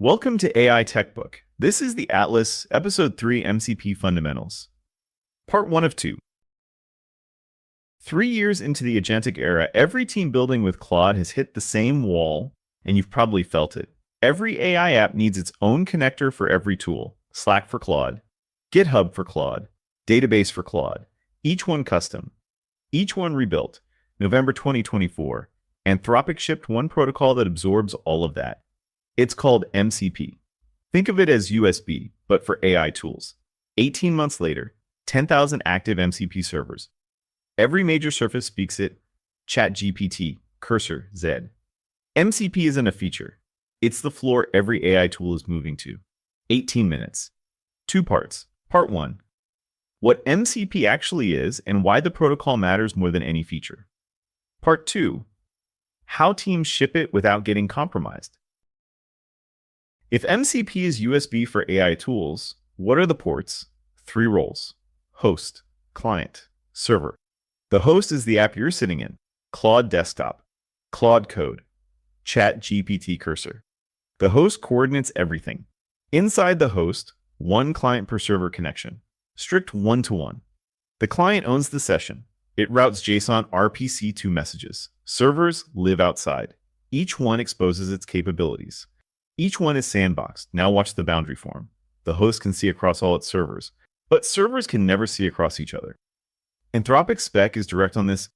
Welcome to AI Tech Book. This is the Atlas, Episode 3 MCP Fundamentals. Part 1 of 2. 3 years into the agentic era, every team building with Claude has hit the same wall, and you've probably felt it. Every AI app needs its own connector for every tool. Slack-for-Claude, GitHub-for-Claude, Database-for-Claude, each one custom, each one rebuilt. November 2024, Anthropic shipped one protocol that absorbs all of that. It's called MCP. Think of it as USB, but for AI tools. 18 months later, 10,000 active MCP servers. Every major service speaks it. ChatGPT, Cursor, Z. MCP isn't a feature. It's the floor every AI tool is moving to. 18 minutes. 2 parts. Part 1. What MCP actually is and why the protocol matters more than any feature. Part 2. How teams ship it without getting compromised. If MCP is USB for AI tools, what are the ports? 3 roles: host, client, server. The host is the app you're sitting in: Claude Desktop, Claude Code, ChatGPT Cursor. The host coordinates everything. Inside the host, 1 client per server connection, strict 1-to-1. The client owns the session. It routes JSON-RPC to messages. Servers live outside. Each one exposes its capabilities. Each one is sandboxed. Now watch the boundary form. The host can see across all its servers, but servers can never see across each other. Anthropic spec is direct on this.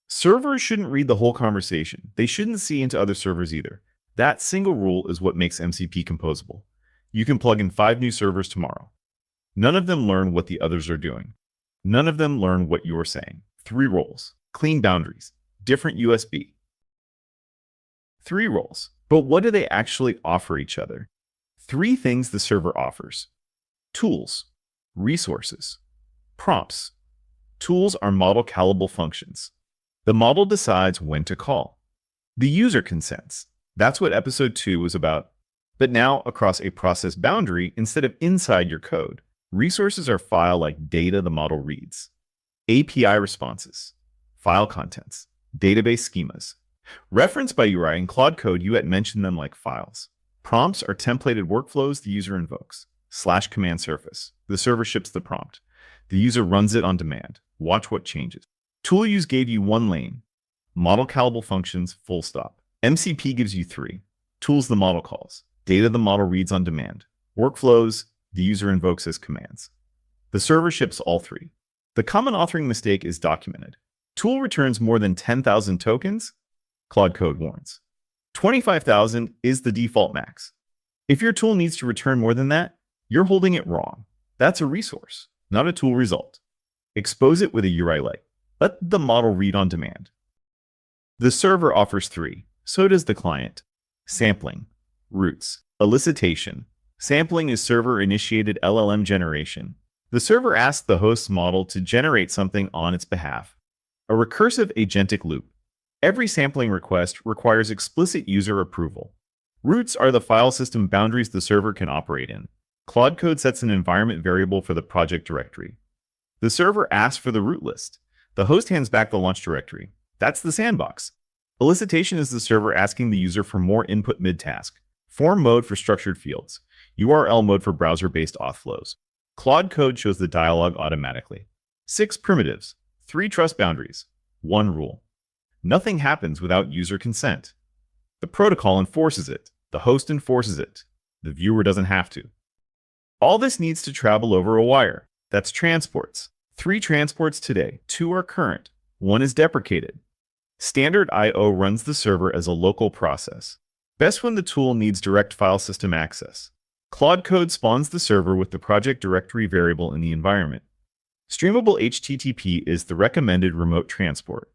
Servers shouldn't read the whole conversation. They shouldn't see into other servers either. That single rule is what makes MCP composable. You can plug in 5 new servers tomorrow. None of them learn what the others are doing. None of them learn what you're saying. 3 roles, clean boundaries, different USB. 3 roles. But what do they actually offer each other? 3 things the server offers: tools, resources, prompts. Tools are model callable functions. The model decides when to call. The user consents. That's what episode 2 was about. But now across a process boundary instead of inside your code. Resources are file-like data the model reads. API responses, file contents, database schemas. Referenced by URI in Claude Code, you had mentioned them like files. Prompts are templated workflows the user invokes. /command surface. The server ships the prompt. The user runs it on demand. Watch what changes. Tool use gave you 1 lane. Model callable functions, full stop. MCP gives you 3. Tools the model calls. Data the model reads on demand. Workflows the user invokes as commands. The server ships all 3. The common authoring mistake is documented. Tool returns more than 10,000 tokens. Claude Code warns. 25,000 is the default max. If your tool needs to return more than that, you're holding it wrong. That's a resource, not a tool result. Expose it with a URI light. Let the model read on demand. The server offers 3. So does the client. Sampling, roots, elicitation. Sampling is server-initiated LLM generation. The server asks the host's model to generate something on its behalf. A recursive agentic loop. Every sampling request requires explicit user approval. Roots are the file system boundaries the server can operate in. Claude Code sets an environment variable for the project directory. The server asks for the root list. The host hands back the launch directory. That's the sandbox. Elicitation is the server asking the user for more input mid-task. Form mode for structured fields. URL mode for browser-based auth flows. Claude Code shows the dialog automatically. 6 primitives, 3 trust boundaries, 1 rule. Nothing happens without user consent. The protocol enforces it. The host enforces it. The viewer doesn't have to. All this needs to travel over a wire. That's transports. 3 transports today. 2 are current. 1 is deprecated. Standard I/O runs the server as a local process. Best when the tool needs direct file system access. Claude Code spawns the server with the project directory variable in the environment. Streamable HTTP is the recommended remote transport.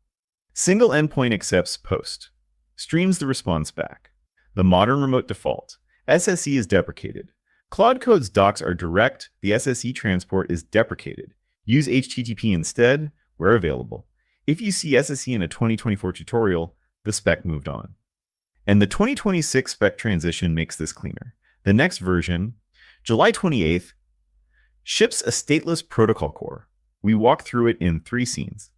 Single endpoint accepts post. Streams the response back. The modern remote default. SSE is deprecated. Claude Code's docs are direct. The SSE transport is deprecated. Use HTTP instead, where available. If you see SSE in a 2024 tutorial, the spec moved on. And the 2026 spec transition makes this cleaner. The next version, July 28th, ships a stateless protocol core. We walk through it in 3 scenes.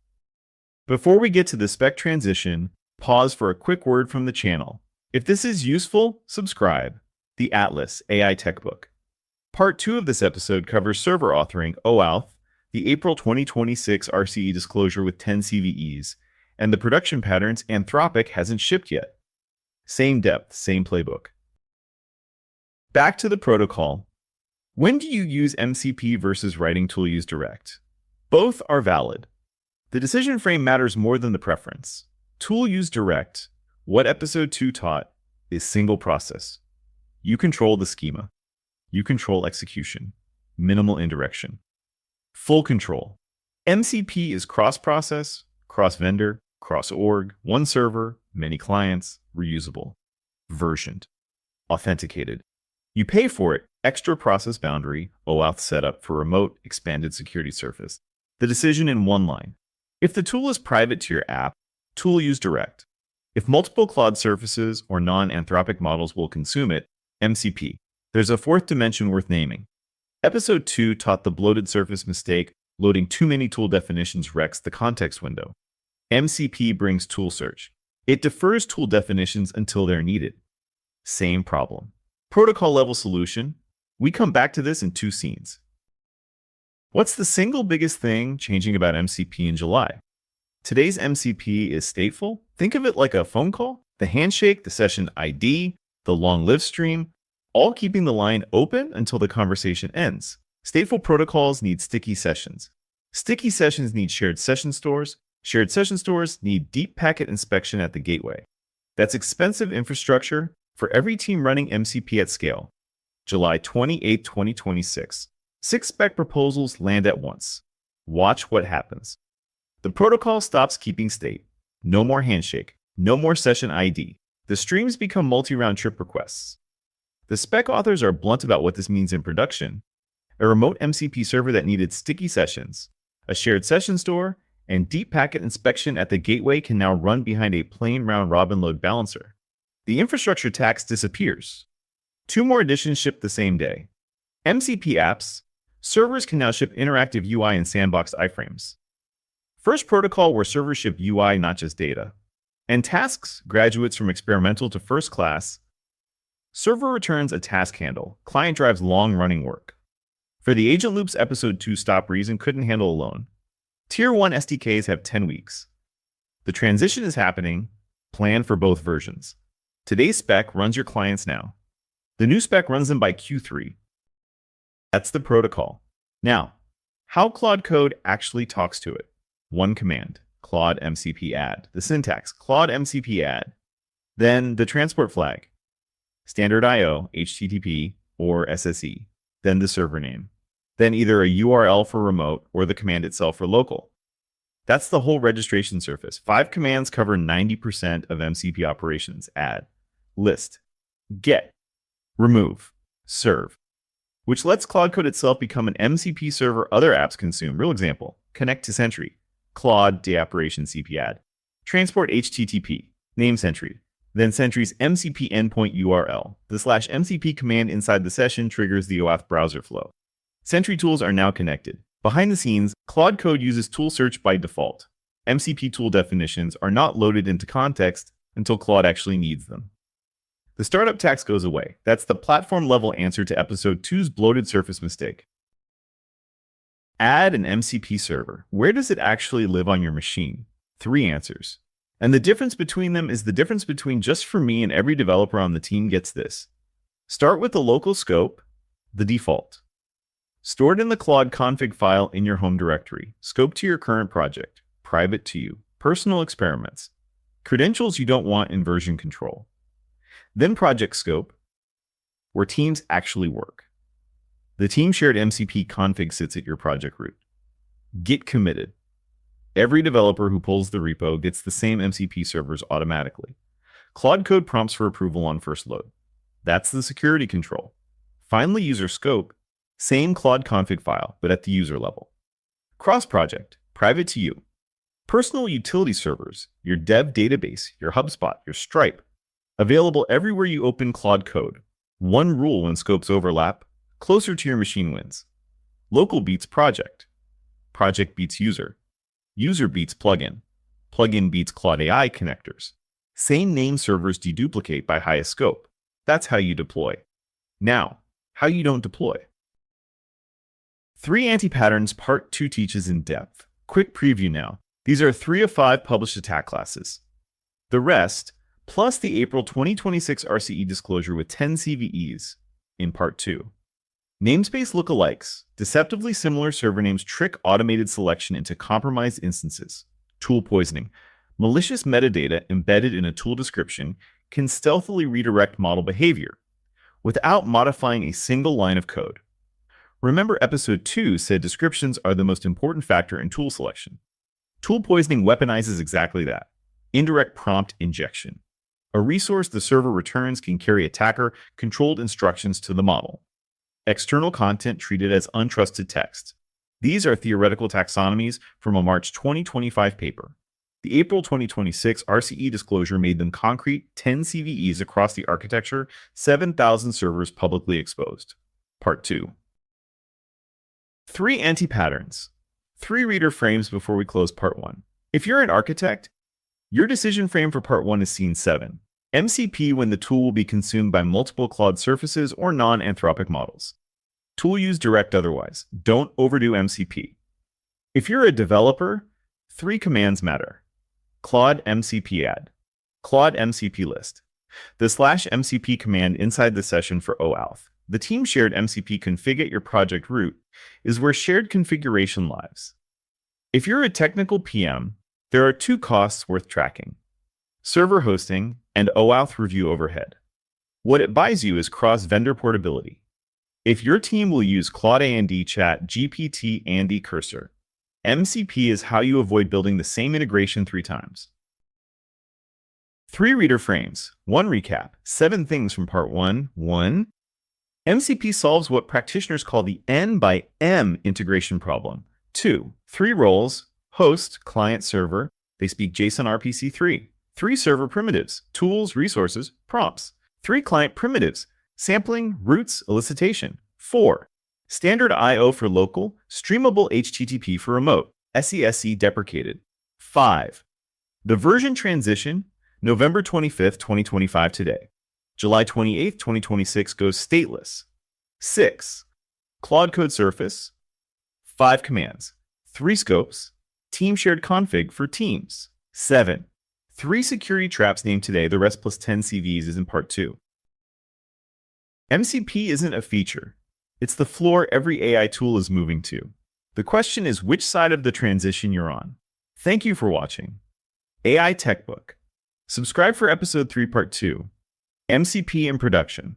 Before we get to the spec transition, pause for a quick word from the channel. If this is useful, subscribe. the Atlas AI Tech Book. Part 2 of this episode covers server authoring OAuth, the April 2026 RCE disclosure with 10 CVEs, and the production patterns Anthropic hasn't shipped yet. Same depth, same playbook. Back to the protocol. When do you use MCP versus writing tool use direct? Both are valid. The decision frame matters more than the preference. Tool use direct, what episode 2 taught, is single process. You control the schema. You control execution. Minimal indirection. Full control. MCP is cross-process, cross-vendor, cross-org, one server, many clients, reusable, versioned, authenticated. You pay for it, extra process boundary, OAuth setup for remote expanded security surface. The decision in one line. If the tool is private to your app, tool use direct. If multiple Claude surfaces or non-Anthropic models will consume it, MCP. There's a fourth dimension worth naming. Episode 2 taught the bloated surface mistake. Loading too many tool definitions wrecks the context window. MCP brings tool search. It defers tool definitions until they're needed. Same problem. Protocol level solution. We come back to this in 2 scenes. What's the single biggest thing changing about MCP in July? Today's MCP is stateful. Think of it like a phone call. The handshake, the session ID, the long-lived stream, all keeping the line open until the conversation ends. Stateful protocols need sticky sessions. Sticky sessions need shared session stores. Shared session stores need deep packet inspection at the gateway. That's expensive infrastructure for every team running MCP at scale. July 28, 2026. 6 spec proposals land at once. Watch what happens. The protocol stops keeping state. No more handshake. No more session ID. The streams become multi-round trip requests. The spec authors are blunt about what this means in production. A remote MCP server that needed sticky sessions, a shared session store, and deep packet inspection at the gateway can now run behind a plain round-robin load balancer. The infrastructure tax disappears. 2 more additions ship the same day. MCP apps. Servers can now ship interactive UI and sandboxed iframes. First protocol where servers ship UI, not just data. And tasks, graduates from experimental to first class. Server returns a task handle. Client drives long-running work. For the agent loops episode 2 stop reason couldn't handle alone. Tier 1 SDKs have 10 weeks. The transition is happening. Plan for both versions. Today's spec runs your clients now. The new spec runs them by Q3. That's the protocol. Now, how Claude Code actually talks to it. One command, Claude MCP add. The syntax, Claude MCP add. Then the transport flag, standard IO, HTTP, or SSE. Then the server name. Then either a URL for remote or the command itself for local. That's the whole registration surface. 5 commands cover 90% of MCP operations. Add, list, get, remove, serve, which lets Claude Code itself become an MCP server other apps consume. Real example, connect to Sentry, Claude deoperation CP add, transport HTTP, name Sentry, then Sentry's MCP endpoint URL. The /MCP command inside the session triggers the OAuth browser flow. Sentry tools are now connected. Behind the scenes, Claude Code uses tool search by default. MCP tool definitions are not loaded into context until Claude actually needs them. The startup tax goes away. That's the platform-level answer to episode 2's bloated surface mistake. Add an MCP server. Where does it actually live on your machine? 3 answers. And the difference between them is the difference between just for me and every developer on the team gets this. Start with the local scope, the default. Stored in the Claude config file in your home directory. Scope to your current project. Private to you. Personal experiments. Credentials you don't want in version control. Then project scope, where teams actually work. The team shared MCP config sits at your project root. Git committed. Every developer who pulls the repo gets the same MCP servers automatically. Claude Code prompts for approval on first load. That's the security control. Finally, user scope, same Claude config file, but at the user level. Cross project, private to you. Personal utility servers, your dev database, your HubSpot, your Stripe. Available everywhere you open Claude Code. One rule when scopes overlap, closer to your machine wins. Local beats project. Project beats user. User beats plugin. Plugin beats Claude AI connectors. Same name servers deduplicate by highest scope. That's how you deploy. Now, how you don't deploy. 3 anti-patterns Part 2 teaches in depth. Quick preview now. These are 3 of 5 published attack classes. The rest, plus the April 2026 RCE disclosure with 10 CVEs in Part 2. Namespace lookalikes, deceptively similar server names trick automated selection into compromised instances. Tool poisoning. Malicious metadata embedded in a tool description can stealthily redirect model behavior without modifying a single line of code. Remember, episode 2 said descriptions are the most important factor in tool selection. Tool poisoning weaponizes exactly that. Indirect prompt injection. A resource the server returns can carry attacker-controlled instructions to the model. External content treated as untrusted text. These are theoretical taxonomies from a March 2025 paper. The April 2026 RCE disclosure made them concrete 10 CVEs across the architecture, 7,000 servers publicly exposed. Part 2. 3 anti-patterns. 3 reader frames before we close Part 1. If you're an architect, your decision frame for Part 1 is scene 7. MCP when the tool will be consumed by multiple Claude surfaces or non-Anthropic models. Tool use direct otherwise. Don't overdo MCP. If you're a developer, 3 commands matter. Claude MCP add. Claude MCP list. The /MCP command inside the session for OAuth. The team shared MCP config at your project root is where shared configuration lives. If you're a technical PM, there are 2 costs worth tracking: server hosting and OAuth review overhead. What it buys you is cross-vendor portability. If your team will use Claude A&D Chat, GPT, A&D Cursor, MCP is how you avoid building the same integration 3 times. 3 reader frames. 1 recap. 7 things from Part 1. 1. MCP solves what practitioners call the N by M integration problem. 2. 3 roles. Host, client, server. They speak JSON-RPC 3. 3 server primitives. Tools, resources, prompts. 3 client primitives. Sampling, roots, elicitation. 4. Standard I/O for local. Streamable HTTP for remote. SESC deprecated. 5. The version transition. November 25th, 2025 today. July 28th, 2026 goes stateless. 6. Claude Code Surface. 5 commands. 3 scopes. Team shared config for teams. 7. 3 security traps named today. The rest plus 10 CVs is in Part 2. MCP isn't a feature. It's the floor every AI tool is moving to. The question is which side of the transition you're on. Thank you for watching. AI Tech Book. Subscribe for Episode 3 Part 2. MCP in production.